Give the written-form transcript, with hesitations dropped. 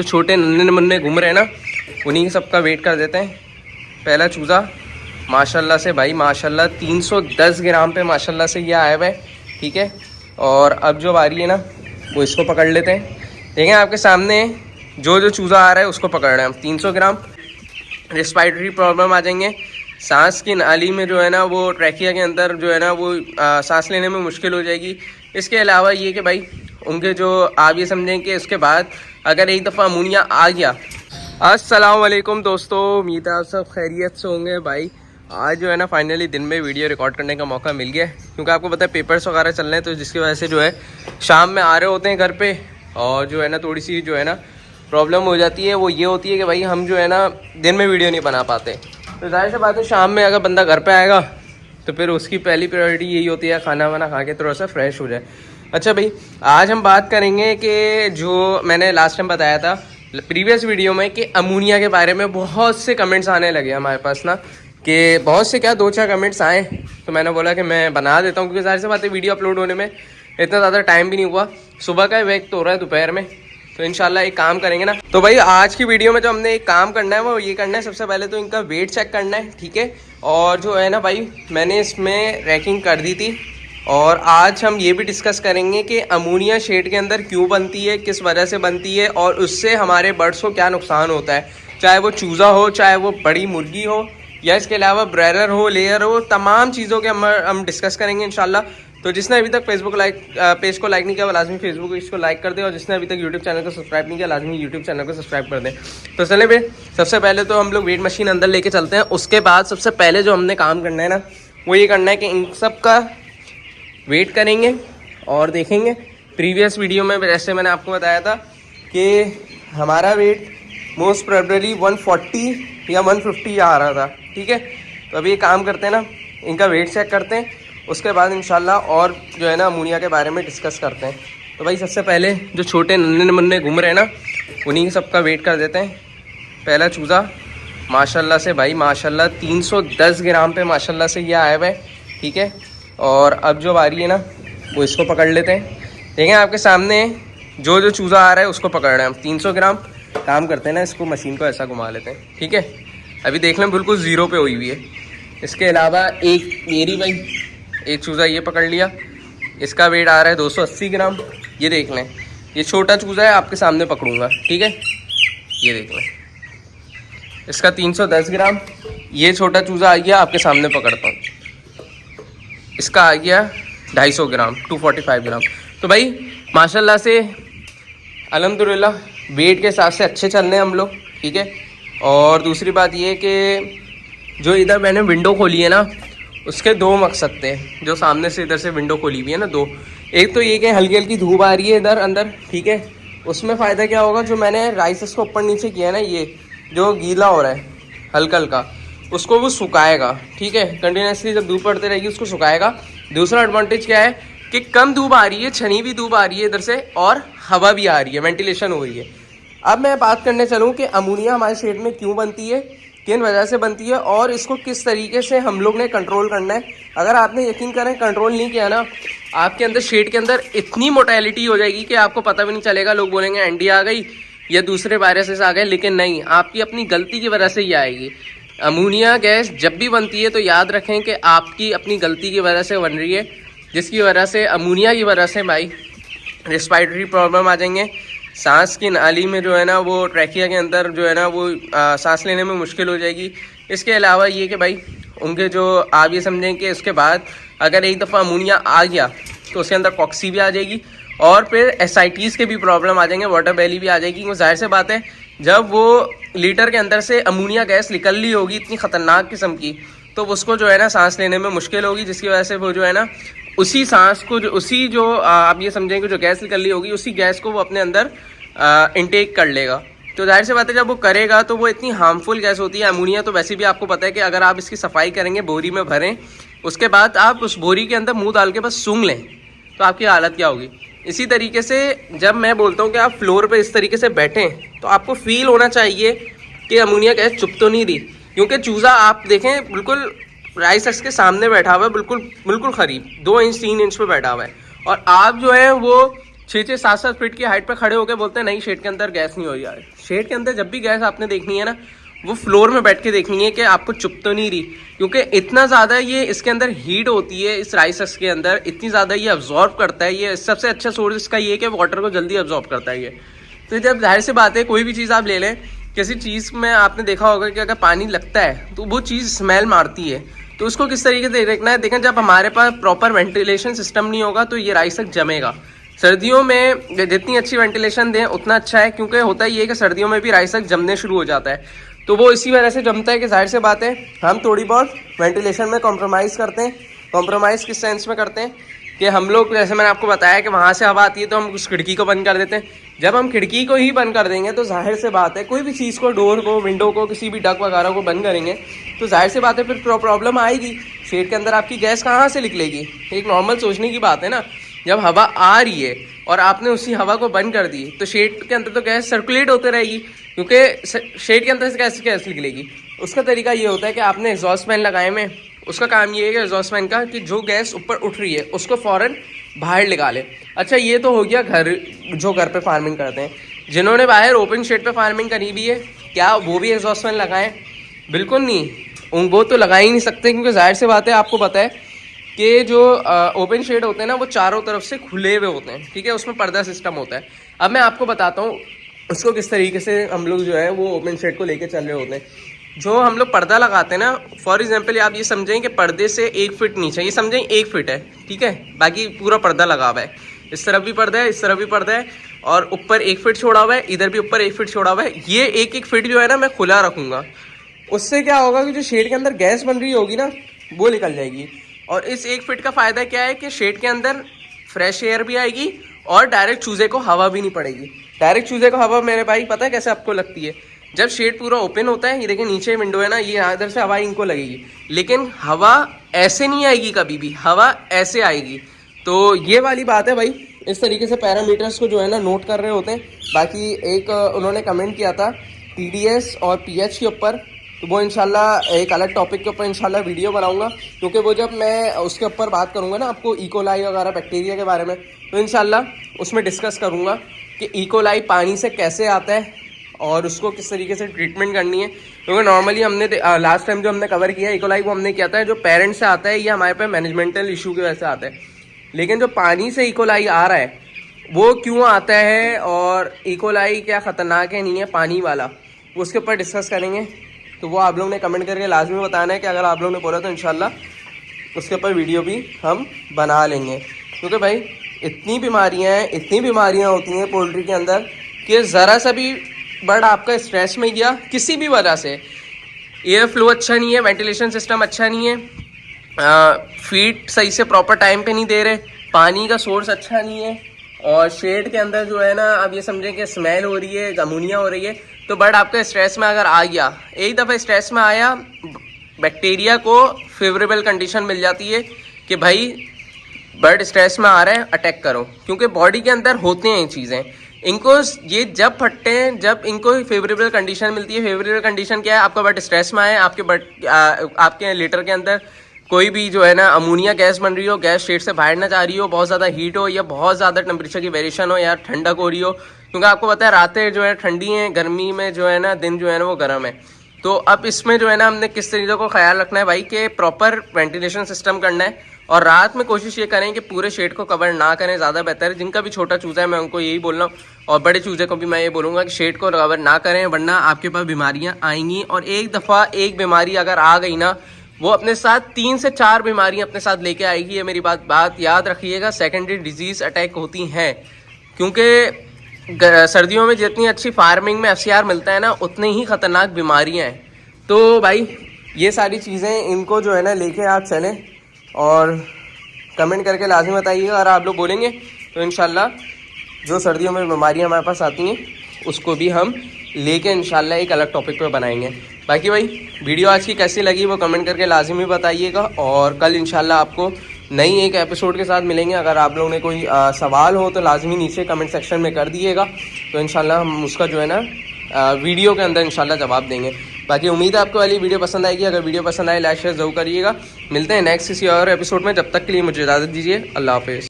जो छोटे नन्हे मुन्ने घूम रहे हैं ना, उन्हीं सबका वेट कर देते हैं। पहला चूज़ा माशाल्लाह से भाई माशाल्लाह 310 ग्राम पे माशाल्लाह से ये आया हुआ है, ठीक है। और अब जो बारी है ना वो इसको पकड़ लेते हैं। देखें आपके सामने जो चूज़ा आ रहा है उसको पकड़ रहे हैं हम। 300 ग्राम। रेस्पिरेटरी प्रॉब्लम आ जाएंगे, सांस की नाली में जो है ना वो ट्रैकिया के अंदर जो है ना वो सांस लेने में मुश्किल हो जाएगी। इसके अलावा ये कि भाई उनके जो आप ये समझें कि उसके बाद अगर एक दफ़ा अमोनिया आ गया। अस्सलाम वालेकुम दोस्तों, उम्मीद है आप सब खैरियत से होंगे। भाई आज जो है ना फाइनली दिन में वीडियो रिकॉर्ड करने का मौका मिल गया है, क्योंकि आपको पता है पेपर्स वगैरह चल रहे हैं, तो जिसकी वजह से जो है शाम में आ रहे होते हैं घर पे। और जो है ना थोड़ी सी जो है ना प्रॉब्लम हो जाती है, वो ये होती है कि भाई हम जो है ना दिन में वीडियो नहीं बना पाते। तो जाहिर सी बात है शाम में अगर बंदा घर पे आएगा तो फिर उसकी पहली प्रायोरिटी यही होती है खाना वाना खा के थोड़ा सा फ्रेश हो जाए। अच्छा भाई, आज हम बात करेंगे कि जो मैंने लास्ट टाइम बताया था प्रीवियस वीडियो में कि अमोनिया के बारे में बहुत से कमेंट्स आने लगे हमारे पास ना, कि बहुत से क्या 2-4 कमेंट्स आए। तो मैंने बोला कि मैं बना देता हूँ, क्योंकि जाहिर सी बात है वीडियो अपलोड होने में इतना ज़्यादा टाइम भी नहीं हुआ। सुबह का वक्त हो रहा है दोपहर में, तो इंशाल्लाह एक काम करेंगे ना। तो भाई आज की वीडियो में जो हमने एक काम करना है वो ये करना है, सबसे पहले तो इनका वेट चेक करना है, ठीक है। और जो है ना भाई मैंने इसमें रैकिंग कर दी थी, और आज हम ये भी डिस्कस करेंगे कि अमोनिया शेड के अंदर क्यों बनती है, किस वजह से बनती है, और उससे हमारे बर्ड्स को क्या नुकसान होता है, चाहे वो चूज़ा हो, चाहे वो बड़ी मुर्गी हो, या इसके अलावा ब्रेलर हो, लेयर हो, तमाम चीज़ों के हम डिस्कस करेंगे इंशाल्लाह। तो जिसने अभी तक फेसबुक पेज को लाइक नहीं किया वो लाजमी फेसबुक पेज को लाइक कर दे, और जिसने अभी तक यूट्यूब चैनल को सब्सक्राइब नहीं किया लाजमी यूट्यूब चैनल को सब्सक्राइब कर दें। तो चले भाई, सबसे पहले तो हम लोग वेट मशीन अंदर लेके चलते हैं। उसके बाद सबसे पहले जो हमने काम करना है ना वो ये करना है कि इन सब का वेट करेंगे और देखेंगे। प्रीवियस वीडियो में जैसे मैंने आपको बताया था कि हमारा वेट मोस्ट प्रोबेबली 140 या 150 आ रहा था, ठीक है। तो अभी ये काम करते हैं ना, इनका वेट चेक करते हैं, उसके बाद इंशाल्लाह और जो है ना अमोनिया के बारे में डिस्कस करते हैं। तो भाई सबसे पहले जो छोटे नन्हे मुन्ने घूम रहे हैं ना, उन्हीं सबका वेट कर देते हैं। पहला चूज़ा माशाल्लाह से भाई माशाल्लाह 310 ग्राम पे माशाल्लाह से ये आया हुआ है, ठीक है। और अब जो बारी है ना वो इसको पकड़ लेते हैं। देखें आपके सामने जो चूज़ा आ रहा है उसको पकड़ रहे हैं हम। 300 ग्राम। काम करते हैं ना, इसको मशीन को ऐसा घुमा लेते हैं, ठीक है। अभी देख लें बिल्कुल ज़ीरो पे हुई हुई है। इसके अलावा एक मेरी भाई एक चूज़ा ये पकड़ लिया, इसका वेट आ रहा है 280 ग्राम। ये देख लें, ये छोटा चूज़ा है, आपके सामने पकड़ूंगा, ठीक है। ये देख लें, इसका 310 ग्राम। ये छोटा चूज़ा आ गया, आपके सामने पकड़ता हूँ, इसका आ गया 250 ग्राम, 245 ग्राम। तो भाई माशाल्लाह से अल्हम्दुलिल्लाह वेट के हिसाब से अच्छे चल रहे हैं हम लोग, ठीक है। और दूसरी बात ये कि जो इधर मैंने विंडो खोली है ना, उसके 2 मकसद थे। जो सामने से इधर से विंडो खोली हुई है ना 2, एक तो ये कि हल्की हल्की धूप आ रही है इधर अंदर, ठीक है। उसमें फ़ायदा क्या होगा, जो मैंने राइस को ऊपर नीचे किया है ना, ये जो गीला हो रहा है हल्का हल्का, उसको वो सुखाएगा, ठीक है। कंटिन्यूसली जब धूप पड़ती रहेगी उसको सुखाएगा। दूसरा एडवांटेज क्या है कि कम धूप आ रही है, छनी भी धूप आ रही है इधर से, और हवा भी आ रही है, वेंटिलेशन हो रही है। अब मैं बात करने चलूँ कि अमोनिया हमारे शेड में क्यों बनती है, किन वजह से बनती है, और इसको किस तरीके से हम लोग ने कंट्रोल करना है। अगर आपने यकीन करें कंट्रोल नहीं किया ना, आपके अंदर शेड के अंदर इतनी मोर्टेलिटी हो जाएगी कि आपको पता भी नहीं चलेगा। लोग बोलेंगे एंडी आ गई या दूसरे वायरसेस आ गए, लेकिन नहीं, आपकी अपनी गलती की वजह से ही आएगी। अमोनिया गैस जब भी बनती है तो याद रखें कि आपकी अपनी गलती की वजह से बन रही है, जिसकी वजह से अमोनिया की वजह से भाई रेस्पिरेटरी प्रॉब्लम आ जाएंगे, सांस की नाली में जो है ना वो ट्रैकिया के अंदर जो है ना वो सांस लेने में मुश्किल हो जाएगी। इसके अलावा ये कि भाई उनके जो आप ये समझें कि उसके बाद अगर एक दफ़ा अमोनिया आ गया तो उसके अंदर कॉक्सी भी आ जाएगी, और फिर एसाइटीज़ के भी प्रॉब्लम आ जाएंगे, वाटर बेली भी आ जाएगी। वो जाहिर सी बात है जब वो लीटर के अंदर से अमोनिया गैस निकल ली होगी इतनी ख़तरनाक किस्म की, तो उसको जो है ना सांस लेने में मुश्किल होगी, जिसकी वजह से वो जो है ना उसी सांस को जो आप ये समझें कि जो गैस निकल ली होगी उसी गैस को वो अपने अंदर इनटेक कर लेगा। तो जाहिर सी बात है जब वो करेगा तो वो इतनी हार्मफुल गैस होती है अमोनिया। तो वैसे भी आपको पता है कि अगर आप इसकी सफाई करेंगे, बोरी में भरें, उसके बाद आप उस बोरी के अंदर मुंह डाल के बस सूंघ लें, तो आपकी हालत क्या होगी। इसी तरीके से जब मैं बोलता हूँ कि आप फ्लोर पे इस तरीके से बैठें, तो आपको फील होना चाहिए कि अमोनिया गैस चुप तो नहीं रही, क्योंकि चूज़ा आप देखें बिल्कुल राइस एक्स के सामने बैठा हुआ है, बिल्कुल करीब 2 इंच 3 इंच पे बैठा हुआ है, और आप जो है वो 6-7 फीट की हाइट पे खड़े होकर बोलते हैं नहीं शेड के अंदर गैस नहीं हो रही है। शेड के अंदर जब भी गैस आपने देखनी है ना, वो फ्लोर में बैठ के देखनी है कि आपको चुप तो नहीं रही, क्योंकि इतना ज़्यादा ये इसके अंदर हीट होती है, इस राइस के अंदर इतनी ज़्यादा ये अब्जॉर्ब करता है। ये सबसे अच्छा सोर्स इसका ये है कि वाटर को जल्दी अब्जॉर्ब करता है ये। तो जब जाहिर सी बात है कोई भी चीज़ आप ले लें, किसी चीज़ में आपने देखा होगा कि अगर पानी लगता है तो वो चीज़ स्मेल मारती है। तो उसको किस तरीके से देखना है, देखें जब हमारे पास प्रॉपर वेंटिलेशन सिस्टम नहीं होगा तो ये राइस जमेगा। सर्दियों में जितनी अच्छी वेंटिलेशन दें उतना अच्छा है, क्योंकि होता ही है कि सर्दियों में भी राइस जमने शुरू हो जाता है। तो वो इसी वजह से जमता है कि जाहिर सी बात है हम थोड़ी बहुत वेंटिलेशन में कॉम्प्रोमाइज़ करते हैं। कॉम्प्रोमाइज़ किस सेंस में करते हैं कि हम लोग, जैसे मैंने आपको बताया कि वहाँ से हवा आती है तो हम उस खिड़की को बंद कर देते हैं। जब हम खिड़की को ही बंद कर देंगे तो जाहिर से बात है कोई भी चीज़ को, डोर को, विंडो को, किसी भी डक वगैरह को बंद करेंगे तो जाहिर सी बात है फिर प्रॉब्लम आएगी। शेड के अंदर आपकी गैस कहाँ से निकलेगी? एक नॉर्मल सोचने की बात है ना। जब हवा आ रही है और आपने उसी हवा को बंद कर दी तो शेड के अंदर तो गैस सर्कुलेट होते रहेगी, क्योंकि शेड के अंदर से कैसे गैस निकलेगी? उसका तरीका ये होता है कि आपने एग्जॉस्ट फैन लगाए में, उसका काम ये है कि एग्जॉस्ट फैन का कि जो गैस ऊपर उठ रही है उसको फ़ौरन बाहर निकाले। अच्छा, ये तो हो गया जो घर पे फार्मिंग करते हैं। जिन्होंने बाहर ओपन शेड पे फार्मिंग करी भी है, क्या वो भी एग्जॉस्ट फैन लगाएं? बिल्कुल नहीं, वो तो लगा ही नहीं सकते, क्योंकि जाहिर सी बात है आपको पता है कि जो ओपन शेड होते हैं ना वो चारों तरफ से खुले हुए होते हैं, ठीक है, उसमें पर्दा सिस्टम होता है। अब मैं आपको बताता हूँ उसको किस तरीके से हम लोग जो है वो ओपन शेड को लेके चल रहे होते हैं। जो हम लोग पर्दा लगाते हैं ना, फॉर एग्जांपल आप ये समझें कि पर्दे से 1 फीट नीचे, ये समझें 1 फीट है, ठीक है, बाकी पूरा पर्दा लगा हुआ है, इस तरफ भी पर्दा है, इस तरफ भी पर्दा है, और ऊपर 1 फीट छोड़ा हुआ है, इधर भी ऊपर 1 फीट छोड़ा हुआ है। ये 1-1 फीट जो है ना मैं खुला रखूँगा। उससे क्या होगा कि जो शेड के अंदर गैस बन रही होगी ना वो निकल जाएगी। और इस 1 फीट का फ़ायदा क्या है कि शेड के अंदर फ्रेश एयर भी आएगी और डायरेक्ट चूजे को हवा भी नहीं पड़ेगी। डायरेक्ट चूजे को हवा मेरे भाई पता है कैसे आपको लगती है? जब शेड पूरा ओपन होता है, ये देखिए नीचे विंडो है ना, ये इधर से हवा इनको लगेगी, लेकिन हवा ऐसे नहीं आएगी कभी भी, हवा ऐसे आएगी। तो ये वाली बात है भाई, इस तरीके से पैरामीटर्स को जो है ना नोट कर रहे होते हैं। बाकी एक उन्होंने कमेंट किया था TDS और pH के ऊपर, तो वो इंशाल्लाह एक अलग टॉपिक के ऊपर इंशाल्लाह वीडियो बनाऊंगा, क्योंकि वो जब मैं उसके ऊपर बात करूंगा ना आपको इकोलाई वगैरह बैक्टीरिया के बारे में, तो इंशाल्लाह उसमें डिस्कस करूंगा कि इकोलाई पानी से कैसे आता है और उसको किस तरीके से ट्रीटमेंट करनी है। क्योंकि नॉर्मली हमने लास्ट टाइम जो हमने कवर किया इकोलाई, वो हमने किया था जो पेरेंट्स से आता है, ये हमारे पे मैनेजमेंटल इशू की वजह से आता है। लेकिन जो पानी से इकोलाई आ रहा है वो क्यों आता है और इकोलाई क्या ख़तरनाक है नहीं है पानी वाला, वो उसके ऊपर डिस्कस करेंगे। तो वो आप लोगों ने कमेंट करके लाजमी बताना है कि अगर आप लोगों ने बोला तो इंशाल्लाह उसके ऊपर वीडियो भी हम बना लेंगे। क्योंकि भाई इतनी बीमारियां होती हैं पोल्ट्री के अंदर कि ज़रा सा भी बर्ड आपका स्ट्रेस में गया किसी भी वजह से, एयर फ्लो अच्छा नहीं है, वेंटिलेशन सिस्टम अच्छा नहीं है, फीड सही से प्रॉपर टाइम पे नहीं दे रहे, पानी का सोर्स अच्छा नहीं है, और शेड के अंदर जो है ना अब ये समझें कि स्मेल हो रही है, अमोनिया हो रही है, तो बर्ड आपका स्ट्रेस में अगर आ गया, एक दफ़ा स्ट्रेस में आया, बैक्टीरिया को फेवरेबल कंडीशन मिल जाती है कि भाई बर्ड स्ट्रेस में आ रहा है, अटैक करो। क्योंकि बॉडी के अंदर होते हैं ये चीज़ें, इनको ये जब फटते हैं जब इनको फेवरेबल कंडीशन मिलती है। फेवरेबल कंडीशन क्या है? आपका बर्ड स्ट्रेस में आए, आपके लीटर के अंदर कोई भी जो है ना अमोनिया गैस बन रही हो, गैस शेड से बाहर ना जा रही हो, बहुत ज़्यादा हीट हो या बहुत ज़्यादा टेम्परेचर की वेरिएशन हो या ठंडक हो रही हो। क्योंकि आपको पता है रातें जो है ठंडी हैं, गर्मी में जो है ना दिन जो है ना वो गर्म है। तो अब इसमें जो है ना हमने किस तरीके को ख्याल रखना है भाई कि प्रॉपर वेंटिलेशन सिस्टम करना है, और रात में कोशिश ये करें कि पूरे शेड को कवर ना करें, ज़्यादा बेहतर है। जिनका भी छोटा चूज़ा है मैं उनको यही बोल रहा हूँ, और बड़े चूज़े को भी मैं ये बोलूँगा कि शेड को कवर ना करें, वरना आपके पास बीमारियाँ आएंगी। और एक दफ़ा एक बीमारी अगर आ गई ना, वो अपने साथ 3 से 4 बीमारियाँ अपने साथ लेके आएगी। ये मेरी बात याद रखिएगा। सेकेंडरी डिजीज़ अटैक होती हैं, क्योंकि सर्दियों में जितनी अच्छी फार्मिंग में FCR मिलता है ना, उतनी ही ख़तरनाक बीमारियाँ हैं। तो भाई ये सारी चीज़ें इनको जो है ना लेके आप चलें, और कमेंट करके लाजमी बताइएगा। अगर आप लोग बोलेंगे तो इंशाल्लाह जो सर्दियों में बीमारियाँ हमारे पास आती हैं उसको भी हम लेके इंशाल्लाह एक अलग टॉपिक पे बनाएंगे। बाकी भाई वीडियो आज की कैसी लगी वो कमेंट करके लाजमी बताइएगा, और कल इंशाल्लाह आपको नई एक एपिसोड के साथ मिलेंगे। अगर आप लोगों ने कोई सवाल हो तो लाजमी नीचे कमेंट सेक्शन में कर दिएगा, तो इंशाल्लाह हम उसका जो है ना वीडियो के अंदर इंशाल्लाह जवाब देंगे। बाकी उम्मीद है आपको वाली वीडियो पसंद आएगी। अगर वीडियो पसंद आए लाइक शेयर ज़रूर करिएगा। मिलते हैं नेक्स्ट किसी और एपिसोड में, जब तक के लिए मुझे इजाज़त दीजिए। अल्लाह हाफ़िज़।